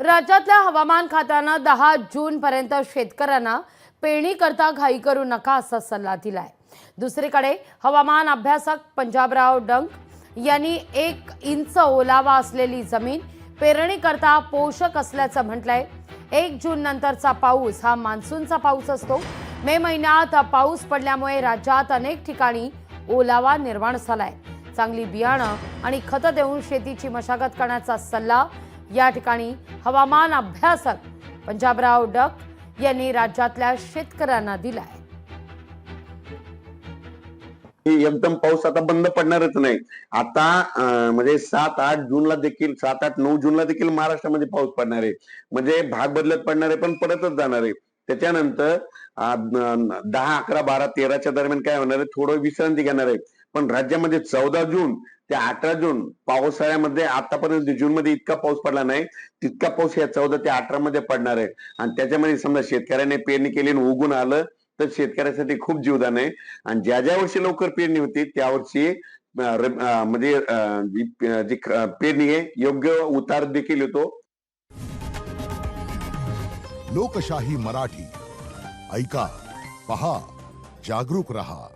राज्यातल्या हवामान खात्यानं 10 जून पर्यंत शेतकऱ्यांना पेरणी करता घाई करू नका असा सल्ला दिलाय। दुसरीकडे हवामान अभ्यासक पंजाबराव डंग यांनी 1 इंच ओलावा असलेली जमीन पेरणी करता पोषक असल्याचं म्हटलंय। 1 जून नंतरचा पाऊस हा मान्सूनचा पाऊस असतो। मे महिन्यात पाऊस पडल्यामुळे राज्यात अनेक ठिकाणी ओलावा निर्माण झालाय। चांगली बियाणं आणि खतं देऊन शेतीची मशागत करण्याचा सल्ला या ठिकाणी हवामान अभ्यासक पंजाबराव डक यांनी राज्यातल्या शेतकऱ्यांना दिलाय। एकदम पाऊस आता बंद पडणारच नाही। आता म्हणजे 7-8 जूनला देखील 7-8-9 जूनला देखील महाराष्ट्रामध्ये पाऊस पडणार आहे। म्हणजे भाग बदलत पडणार आहे, पण पडतच जाणार आहे। त्याच्यानंतर 10, 11, 12, 13च्या दरम्यान काय होणार आहे, थोडं विश्रांती घेणार आहे। पण राज्यामध्ये 14 जून ते 18 जून पावसाळ्यामध्ये आतापर्यंत जून मध्ये इतका पाऊस पडला नाही, तितका पाऊस या 14 ते 18 मध्ये पडणार आहे। आणि त्याच्यामध्ये समजा शेतकऱ्याने पेरणी केली आणि उगून आलं तर शेतकऱ्यासाठी खूप जीवदान आहे। आणि ज्या वर्षी लवकर पेरणी होती त्या वर्षी म्हणजे जी पेरणी आहे योग्य उतार देखील येतो। लोकशाही मराठी ऐका, पहा, जागरूक रहा।